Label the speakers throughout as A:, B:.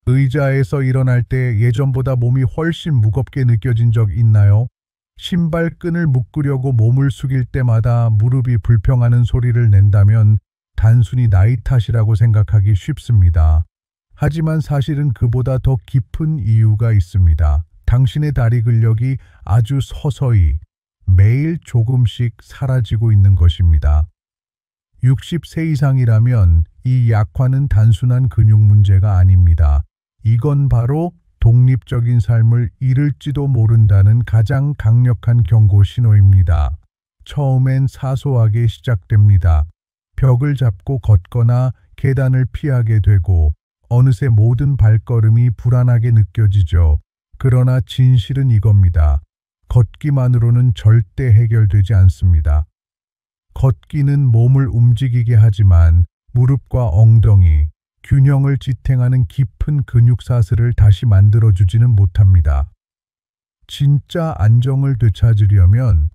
A: 의자에서 일어날 때 예전보다 몸이 훨씬 무겁게 느껴진 적 있나요? 신발끈을 묶으려고 몸을 숙일 때마다 무릎이 불평하는 소리를 낸다면 단순히 나이 탓이라고 생각하기 쉽습니다. 하지만 사실은 그보다 더 깊은 이유가 있습니다. 당신의 다리 근력이 아주 서서히 매일 조금씩 사라지고 있는 것입니다. 60세 이상이라면 이 약화는 단순한 근육 문제가 아닙니다. 이건 바로 독립적인 삶을 잃을지도 모른다는 가장 강력한 경고 신호입니다. 처음엔 사소하게 시작됩니다. 벽을 잡고 걷거나 계단을 피하게 되고 어느새 모든 발걸음이 불안하게 느껴지죠. 그러나 진실은 이겁니다. 걷기만으로는 절대 해결되지 않습니다. 걷기는 몸을 움직이게 하지만 무릎과 엉덩이, 균형을 지탱하는 깊은 근육 사슬을 다시 만들어주지는 못합니다. 진짜 안정을 되찾으려면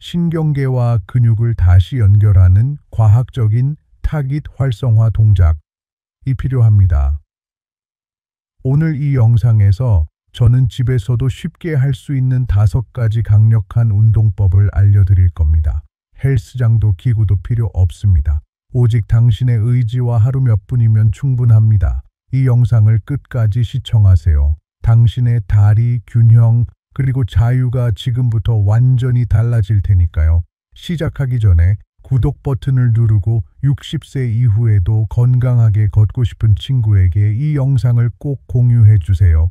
A: 신경계와 근육을 다시 연결하는 과학적인 타깃 활성화 동작이 필요합니다. 오늘 이 영상에서 저는 집에서도 쉽게 할 수 있는 5가지 강력한 운동법을 알려드릴 겁니다. 헬스장도 기구도 필요 없습니다. 오직 당신의 의지와 하루 몇 분이면 충분합니다. 이 영상을 끝까지 시청하세요. 당신의 다리, 균형, 그리고 자유가 지금부터 완전히 달라질 테니까요. 시작하기 전에 구독 버튼을 누르고 60세 이후에도 건강하게 걷고 싶은 친구에게 이 영상을 꼭 공유해 주세요.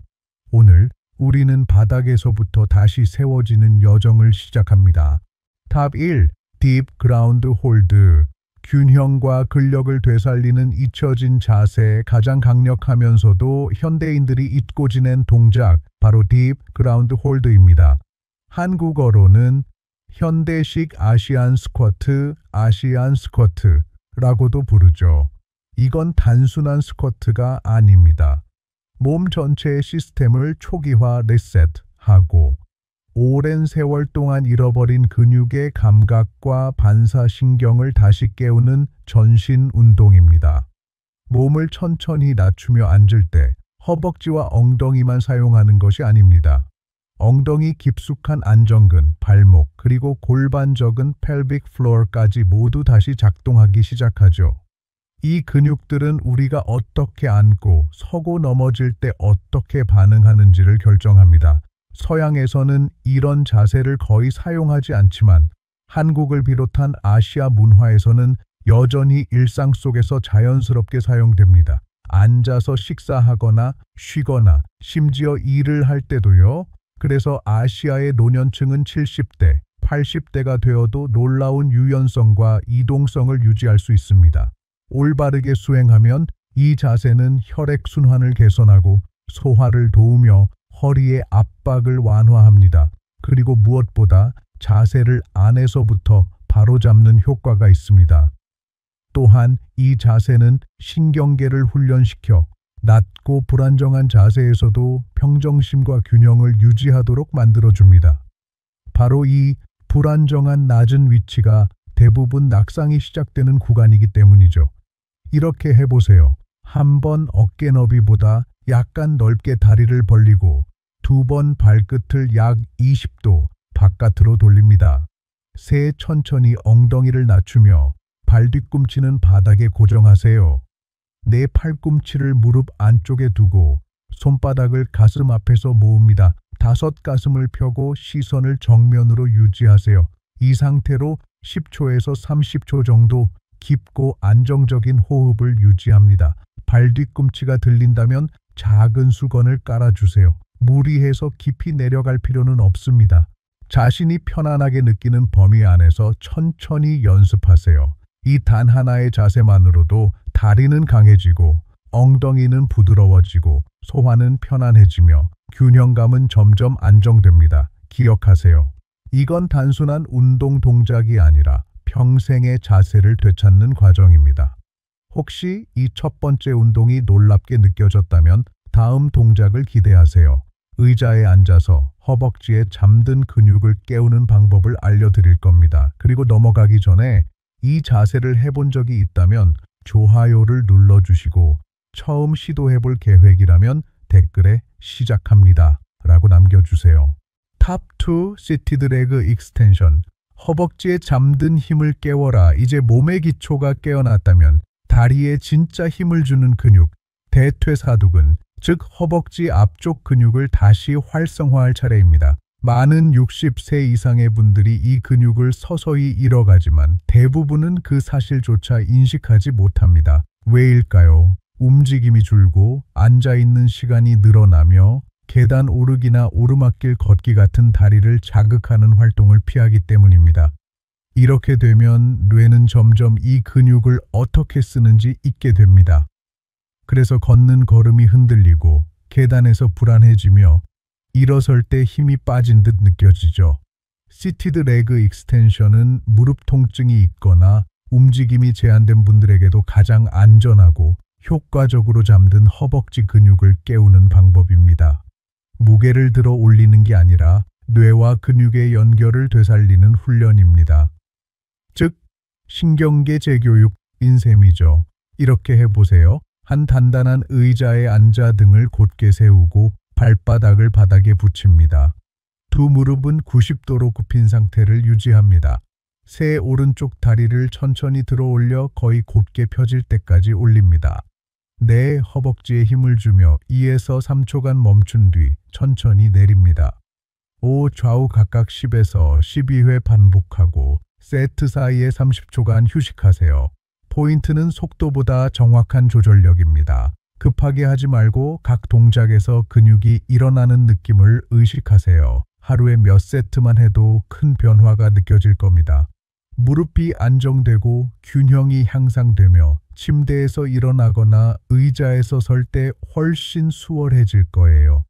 A: 오늘 우리는 바닥에서부터 다시 세워지는 여정을 시작합니다. 탑 1. 딥 그라운드 홀드. 균형과 근력을 되살리는 잊혀진 자세, 가장 강력하면서도 현대인들이 잊고 지낸 동작, 바로 딥 그라운드 홀드입니다. 한국어로는 현대식 아시안 스쿼트라고도 부르죠. 이건 단순한 스쿼트가 아닙니다. 몸 전체의 시스템을 초기화 리셋하고 오랜 세월 동안 잃어버린 근육의 감각과 반사신경을 다시 깨우는 전신 운동입니다. 몸을 천천히 낮추며 앉을 때 허벅지와 엉덩이만 사용하는 것이 아닙니다. 엉덩이 깊숙한 안정근, 발목, 그리고 골반적인 pelvic floor까지 모두 다시 작동하기 시작하죠. 이 근육들은 우리가 어떻게 앉고 서고 넘어질 때 어떻게 반응하는지를 결정합니다. 서양에서는 이런 자세를 거의 사용하지 않지만 한국을 비롯한 아시아 문화에서는 여전히 일상 속에서 자연스럽게 사용됩니다. 앉아서 식사하거나 쉬거나 심지어 일을 할 때도요. 그래서 아시아의 노년층은 70대, 80대가 되어도 놀라운 유연성과 이동성을 유지할 수 있습니다. 올바르게 수행하면 이 자세는 혈액순환을 개선하고 소화를 도우며 허리의 압박을 완화합니다. 그리고 무엇보다 자세를 안에서부터 바로잡는 효과가 있습니다. 또한 이 자세는 신경계를 훈련시켜 낮고 불안정한 자세에서도 평정심과 균형을 유지하도록 만들어줍니다. 바로 이 불안정한 낮은 위치가 대부분 낙상이 시작되는 구간이기 때문이죠. 이렇게 해보세요. 한 번 어깨 너비보다 약간 넓게 다리를 벌리고 2번 발끝을 약 20도 바깥으로 돌립니다. 세, 천천히 엉덩이를 낮추며 발 뒤꿈치는 바닥에 고정하세요. 내 팔꿈치를 무릎 안쪽에 두고 손바닥을 가슴 앞에서 모읍니다. 5 가슴을 펴고 시선을 정면으로 유지하세요. 이 상태로 10초에서 30초 정도 깊고 안정적인 호흡을 유지합니다. 발 뒤꿈치가 들린다면 작은 수건을 깔아주세요. 무리해서 깊이 내려갈 필요는 없습니다. 자신이 편안하게 느끼는 범위 안에서 천천히 연습하세요. 이 단 하나의 자세만으로도 다리는 강해지고 엉덩이는 부드러워지고 소화는 편안해지며 균형감은 점점 안정됩니다. 기억하세요. 이건 단순한 운동 동작이 아니라 평생의 자세를 되찾는 과정입니다. 혹시 이 첫 번째 운동이 놀랍게 느껴졌다면 다음 동작을 기대하세요. 의자에 앉아서 허벅지에 잠든 근육을 깨우는 방법을 알려드릴 겁니다. 그리고 넘어가기 전에 이 자세를 해본 적이 있다면 좋아요를 눌러주시고 처음 시도해볼 계획이라면 댓글에 시작합니다 라고 남겨주세요. 탑 2 시티드 레그 익스텐션. 허벅지에 잠든 힘을 깨워라. 이제 몸의 기초가 깨어났다면 다리에 진짜 힘을 주는 근육, 대퇴사두근, 즉 허벅지 앞쪽 근육을 다시 활성화할 차례입니다. 많은 60세 이상의 분들이 이 근육을 서서히 잃어가지만 대부분은 그 사실조차 인식하지 못합니다. 왜일까요? 움직임이 줄고 앉아있는 시간이 늘어나며 계단 오르기나 오르막길 걷기 같은 다리를 자극하는 활동을 피하기 때문입니다. 이렇게 되면 뇌는 점점 이 근육을 어떻게 쓰는지 잊게 됩니다. 그래서 걷는 걸음이 흔들리고 계단에서 불안해지며 일어설 때 힘이 빠진 듯 느껴지죠. 시티드 레그 익스텐션은 무릎 통증이 있거나 움직임이 제한된 분들에게도 가장 안전하고 효과적으로 잠든 허벅지 근육을 깨우는 방법입니다. 무게를 들어 올리는 게 아니라 뇌와 근육의 연결을 되살리는 훈련입니다. 즉, 신경계 재교육인 셈이죠. 이렇게 해보세요. 한 단단한 의자에 앉아 등을 곧게 세우고 발바닥을 바닥에 붙입니다. 두 무릎은 90도로 굽힌 상태를 유지합니다. 새 오른쪽 다리를 천천히 들어 올려 거의 곧게 펴질 때까지 올립니다. 내 허벅지에 힘을 주며 2에서 3초간 멈춘 뒤 천천히 내립니다. 5 좌우 각각 10에서 12회 반복하고 세트 사이에 30초간 휴식하세요. 포인트는 속도보다 정확한 조절력입니다. 급하게 하지 말고 각 동작에서 근육이 일어나는 느낌을 의식하세요. 하루에 몇 세트만 해도 큰 변화가 느껴질 겁니다. 무릎이 안정되고 균형이 향상되며 침대에서 일어나거나 의자에서 설 때 훨씬 수월해질 거예요.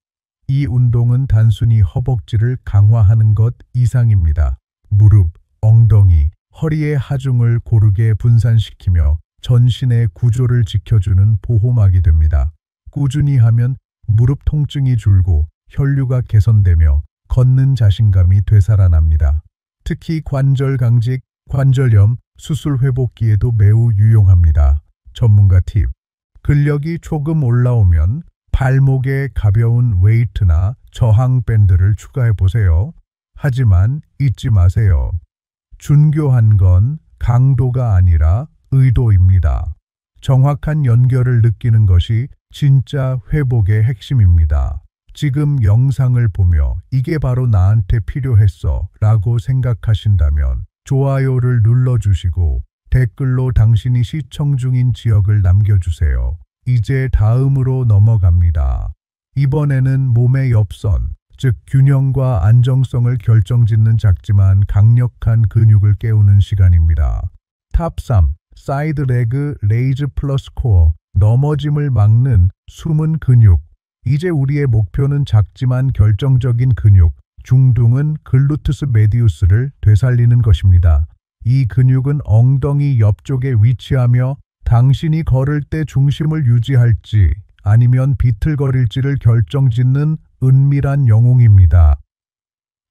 A: 이 운동은 단순히 허벅지를 강화하는 것 이상입니다. 무릎, 엉덩이, 허리의 하중을 고르게 분산시키며 전신의 구조를 지켜주는 보호막이 됩니다. 꾸준히 하면 무릎 통증이 줄고 혈류가 개선되며 걷는 자신감이 되살아납니다. 특히 관절 강직, 관절염, 수술 회복기에도 매우 유용합니다. 전문가 팁. 근력이 조금 올라오면 발목에 가벼운 웨이트나 저항 밴드를 추가해 보세요. 하지만 잊지 마세요. 준교한 건 강도가 아니라 의도입니다. 정확한 연결을 느끼는 것이 진짜 회복의 핵심입니다. 지금 영상을 보며 이게 바로 나한테 필요했어 라고 생각하신다면 좋아요를 눌러주시고 댓글로 당신이 시청 중인 지역을 남겨주세요. 이제 다음으로 넘어갑니다. 이번에는 몸의 옆선, 즉 균형과 안정성을 결정짓는 작지만 강력한 근육을 깨우는 시간입니다. 탑 3. 사이드 레그 레이즈 플러스 코어. 넘어짐을 막는 숨은 근육. 이제 우리의 목표는 작지만 결정적인 근육, 중둥은 글루투스 메디우스를 되살리는 것입니다. 이 근육은 엉덩이 옆쪽에 위치하며 당신이 걸을 때 중심을 유지할지 아니면 비틀거릴지를 결정짓는 은밀한 영웅입니다.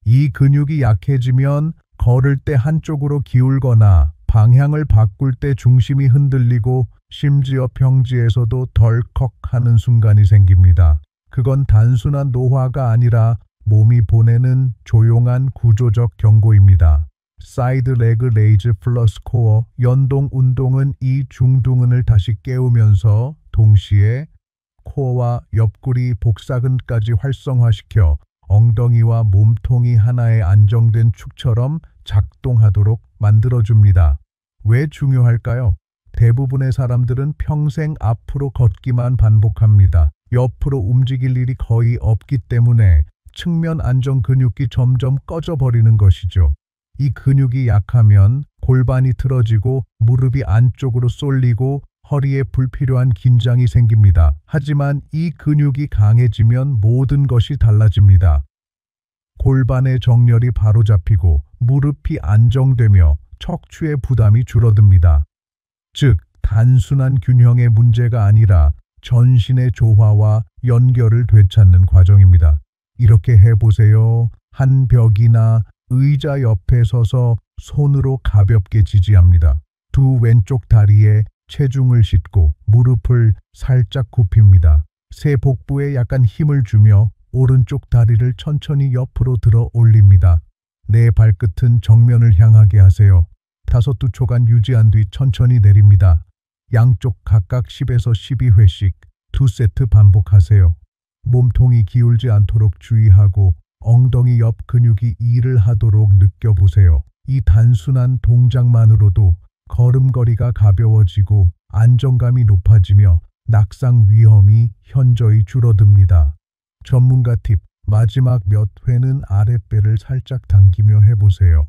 A: 이 근육이 약해지면 걸을 때 한쪽으로 기울거나 방향을 바꿀 때 중심이 흔들리고 심지어 평지에서도 덜컥하는 순간이 생깁니다. 그건 단순한 노화가 아니라 몸이 보내는 조용한 구조적 경고입니다. 사이드 레그 레이즈 플러스 코어 연동 운동은 이 중둔근을 다시 깨우면서 동시에 코어와 옆구리 복사근까지 활성화시켜 엉덩이와 몸통이 하나의 안정된 축처럼 작동하도록 만들어줍니다. 왜 중요할까요? 대부분의 사람들은 평생 앞으로 걷기만 반복합니다. 옆으로 움직일 일이 거의 없기 때문에 측면 안정 근육이 점점 꺼져버리는 것이죠. 이 근육이 약하면 골반이 틀어지고 무릎이 안쪽으로 쏠리고 허리에 불필요한 긴장이 생깁니다. 하지만 이 근육이 강해지면 모든 것이 달라집니다. 골반의 정렬이 바로 잡히고 무릎이 안정되며 척추의 부담이 줄어듭니다. 즉, 단순한 균형의 문제가 아니라 전신의 조화와 연결을 되찾는 과정입니다. 이렇게 해보세요. 한 벽이나 의자 옆에 서서 손으로 가볍게 지지합니다. 두 왼쪽 다리에 체중을 싣고 무릎을 살짝 굽힙니다. 새 복부에 약간 힘을 주며 오른쪽 다리를 천천히 옆으로 들어 올립니다. 내 발끝은 정면을 향하게 하세요. 5-2초간 유지한 뒤 천천히 내립니다. 양쪽 각각 10에서 12회씩 2세트 반복하세요. 몸통이 기울지 않도록 주의하고 엉덩이 옆 근육이 일을 하도록 느껴보세요. 이 단순한 동작만으로도 걸음걸이가 가벼워지고 안정감이 높아지며 낙상 위험이 현저히 줄어듭니다. 전문가 팁, 마지막 몇 회는 아랫배를 살짝 당기며 해보세요.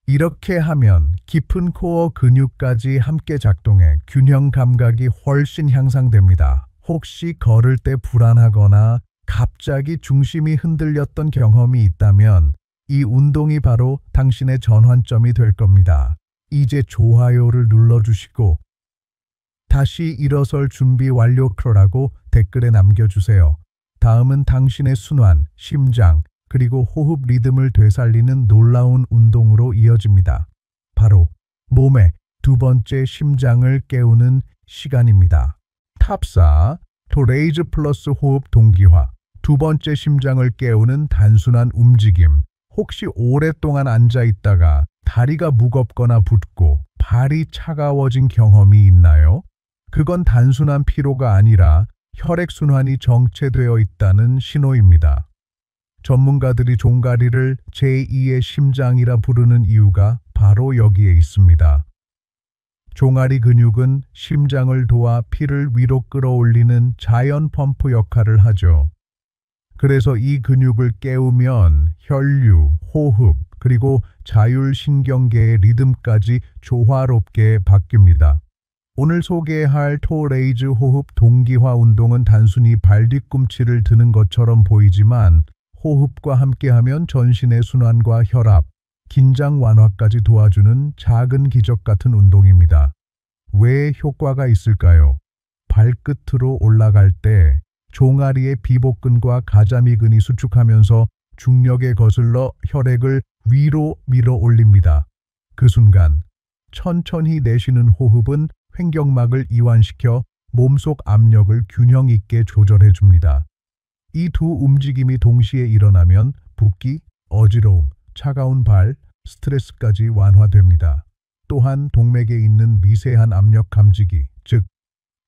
A: 이렇게 하면 깊은 코어 근육까지 함께 작동해 균형 감각이 훨씬 향상됩니다. 혹시 걸을 때 불안하거나 갑자기 중심이 흔들렸던 경험이 있다면 이 운동이 바로 당신의 전환점이 될 겁니다. 이제 좋아요를 눌러주시고 다시 일어설 준비 완료라고 댓글에 남겨주세요. 다음은 당신의 순환, 심장, 그리고 호흡 리듬을 되살리는 놀라운 운동으로 이어집니다. 바로 몸의 두 번째 심장을 깨우는 시간입니다. 탑4, 토레이즈 플러스 호흡 동기화. 두 번째 심장을 깨우는 단순한 움직임. 혹시 오랫동안 앉아 있다가 다리가 무겁거나 붓고 발이 차가워진 경험이 있나요? 그건 단순한 피로가 아니라 혈액순환이 정체되어 있다는 신호입니다. 전문가들이 종가리를 제2의 심장이라 부르는 이유가 바로 여기에 있습니다. 종아리 근육은 심장을 도와 피를 위로 끌어올리는 자연 펌프 역할을 하죠. 그래서 이 근육을 깨우면 혈류, 호흡, 그리고 자율신경계의 리듬까지 조화롭게 바뀝니다. 오늘 소개할 토레이즈 호흡 동기화 운동은 단순히 발 뒤꿈치를 드는 것처럼 보이지만 호흡과 함께하면 전신의 순환과 혈압, 긴장 완화까지 도와주는 작은 기적 같은 운동입니다. 왜 효과가 있을까요? 발끝으로 올라갈 때 종아리의 비복근과 가자미근이 수축하면서 중력에 거슬러 혈액을 위로 밀어 올립니다. 그 순간 천천히 내쉬는 호흡은 횡격막을 이완시켜 몸속 압력을 균형 있게 조절해 줍니다. 이 두 움직임이 동시에 일어나면 붓기, 어지러움, 차가운 발, 스트레스까지 완화됩니다. 또한 동맥에 있는 미세한 압력 감지기, 즉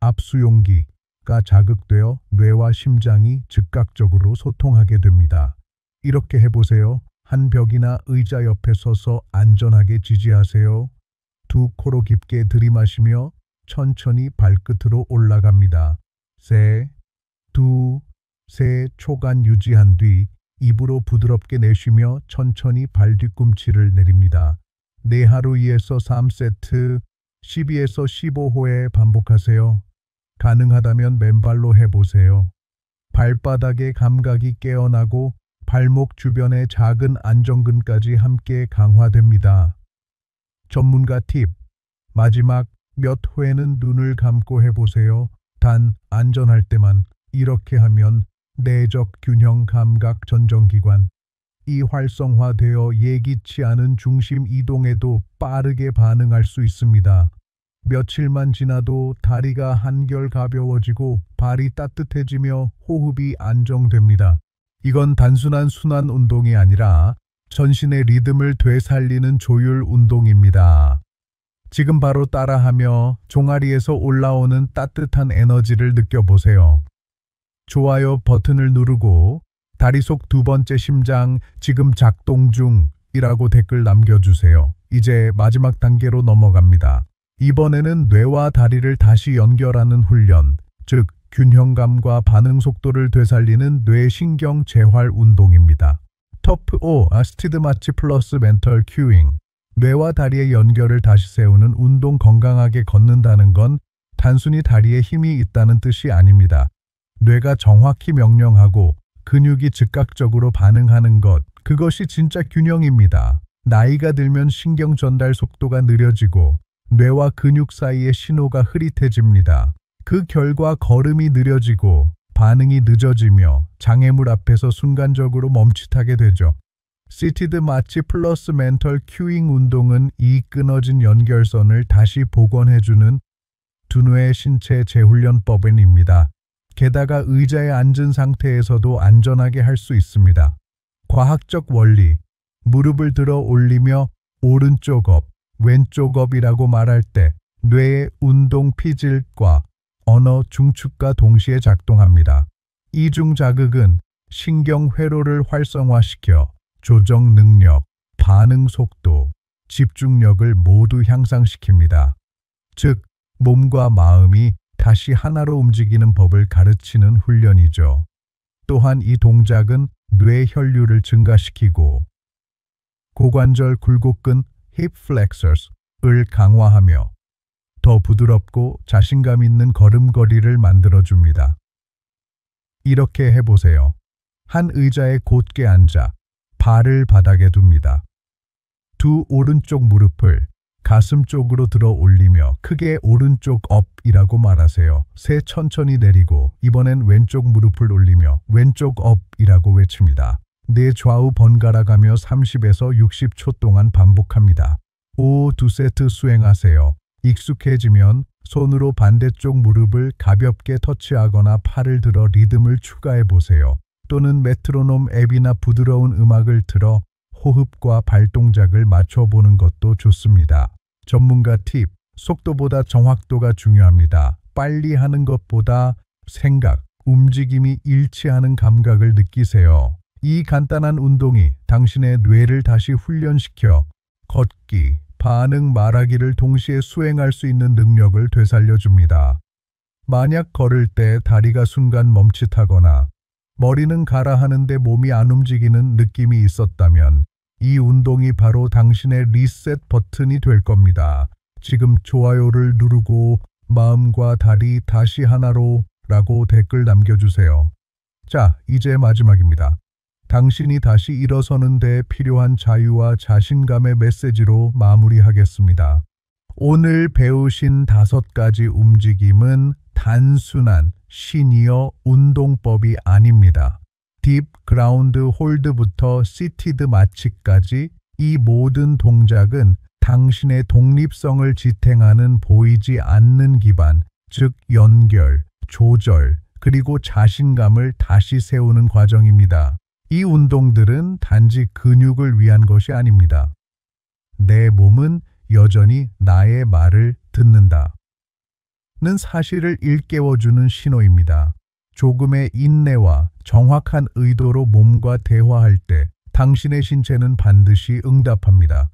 A: 압수용기가 자극되어 뇌와 심장이 즉각적으로 소통하게 됩니다. 이렇게 해보세요. 한 벽이나 의자 옆에 서서 안전하게 지지하세요. 두 코로 깊게 들이마시며 천천히 발끝으로 올라갑니다. 세, 두, 세 초간 유지한 뒤 입으로 부드럽게 내쉬며 천천히 발 뒤꿈치를 내립니다. 네 하루 2에서 3세트, 12에서 15호에 반복하세요. 가능하다면 맨발로 해보세요. 발바닥의 감각이 깨어나고 발목 주변의 작은 안정근까지 함께 강화됩니다. 전문가 팁, 마지막 몇 회는 눈을 감고 해보세요. 단 안전할 때만. 이렇게 하면 내적 균형 감각 전정기관, 이 활성화되어 예기치 않은 중심 이동에도 빠르게 반응할 수 있습니다. 며칠만 지나도 다리가 한결 가벼워지고 발이 따뜻해지며 호흡이 안정됩니다. 이건 단순한 순환 운동이 아니라 전신의 리듬을 되살리는 조율 운동입니다. 지금 바로 따라하며 종아리에서 올라오는 따뜻한 에너지를 느껴보세요. 좋아요 버튼을 누르고 다리 속 두 번째 심장 지금 작동 중이라고 댓글 남겨주세요. 이제 마지막 단계로 넘어갑니다. 이번에는 뇌와 다리를 다시 연결하는 훈련, 즉 균형감과 반응 속도를 되살리는 뇌신경 재활 운동입니다. 톱5 아스티드 마치 플러스 멘털 큐잉. 뇌와 다리의 연결을 다시 세우는 운동. 건강하게 걷는다는 건 단순히 다리에 힘이 있다는 뜻이 아닙니다. 뇌가 정확히 명령하고 근육이 즉각적으로 반응하는 것, 그것이 진짜 균형입니다. 나이가 들면 신경 전달 속도가 느려지고 뇌와 근육 사이의 신호가 흐릿해집니다. 그 결과 걸음이 느려지고 반응이 늦어지며 장애물 앞에서 순간적으로 멈칫하게 되죠. 시티드 마치 플러스 멘털 큐잉 운동은 이 끊어진 연결선을 다시 복원해주는 두뇌의 신체 재훈련법입니다. 게다가 의자에 앉은 상태에서도 안전하게 할 수 있습니다. 과학적 원리, 무릎을 들어 올리며 오른쪽 업, 왼쪽 업이라고 말할 때 뇌의 운동 피질과 언어 중축과 동시에 작동합니다. 이중 자극은 신경 회로를 활성화시켜 조정 능력, 반응 속도, 집중력을 모두 향상시킵니다. 즉, 몸과 마음이 다시 하나로 움직이는 법을 가르치는 훈련이죠. 또한 이 동작은 뇌 혈류를 증가시키고 고관절 굴곡근 hip flexors을 강화하며 더 부드럽고 자신감 있는 걸음걸이를 만들어줍니다. 이렇게 해보세요. 한 의자에 곧게 앉아 발을 바닥에 둡니다. 두 오른쪽 무릎을 가슴 쪽으로 들어 올리며 크게 오른쪽 업이라고 말하세요. 세 천천히 내리고 이번엔 왼쪽 무릎을 올리며 왼쪽 업이라고 외칩니다. 네 좌우 번갈아가며 30에서 60초 동안 반복합니다. 2세트 수행하세요. 익숙해지면 손으로 반대쪽 무릎을 가볍게 터치하거나 팔을 들어 리듬을 추가해 보세요. 또는 메트로놈 앱이나 부드러운 음악을 틀어 호흡과 발동작을 맞춰보는 것도 좋습니다. 전문가 팁, 속도보다 정확도가 중요합니다. 빨리 하는 것보다 생각, 움직임이 일치하는 감각을 느끼세요. 이 간단한 운동이 당신의 뇌를 다시 훈련시켜 걷기, 반응, 말하기를 동시에 수행할 수 있는 능력을 되살려줍니다. 만약 걸을 때 다리가 순간 멈칫하거나 머리는 가라 하는데 몸이 안 움직이는 느낌이 있었다면 이 운동이 바로 당신의 리셋 버튼이 될 겁니다. 지금 좋아요를 누르고 마음과 다리 다시 하나로 라고 댓글 남겨주세요. 자, 이제 마지막입니다. 당신이 다시 일어서는 데 필요한 자유와 자신감의 메시지로 마무리하겠습니다. 오늘 배우신 5가지 움직임은 단순한 시니어 운동법이 아닙니다. 딥 그라운드 홀드부터 시티드 마취까지 이 모든 동작은 당신의 독립성을 지탱하는 보이지 않는 기반, 즉 연결, 조절, 그리고 자신감을 다시 세우는 과정입니다. 이 운동들은 단지 근육을 위한 것이 아닙니다. 내 몸은 여전히 나의 말을 듣는다. 는 사실을 일깨워주는 신호입니다. 조금의 인내와 정확한 의도로 몸과 대화할 때 당신의 신체는 반드시 응답합니다.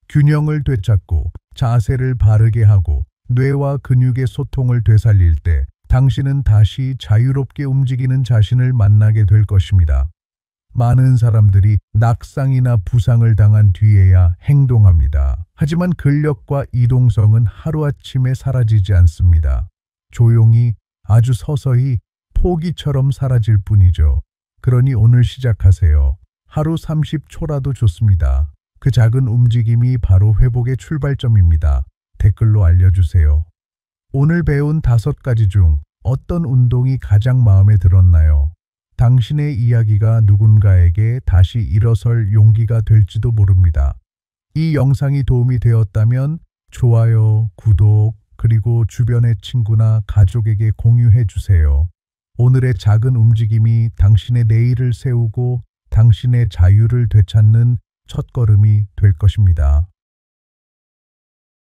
A: 균형을 되찾고 자세를 바르게 하고 뇌와 근육의 소통을 되살릴 때 당신은 다시 자유롭게 움직이는 자신을 만나게 될 것입니다. 많은 사람들이 낙상이나 부상을 당한 뒤에야 행동합니다. 하지만 근력과 이동성은 하루아침에 사라지지 않습니다. 조용히, 아주 서서히 포기처럼 사라질 뿐이죠. 그러니 오늘 시작하세요. 하루 30초라도 좋습니다. 그 작은 움직임이 바로 회복의 출발점입니다. 댓글로 알려주세요. 오늘 배운 5가지 중 어떤 운동이 가장 마음에 들었나요? 당신의 이야기가 누군가에게 다시 일어설 용기가 될지도 모릅니다. 이 영상이 도움이 되었다면 좋아요, 구독, 그리고 주변의 친구나 가족에게 공유해 주세요. 오늘의 작은 움직임이 당신의 내일을 세우고 당신의 자유를 되찾는 첫걸음이 될 것입니다.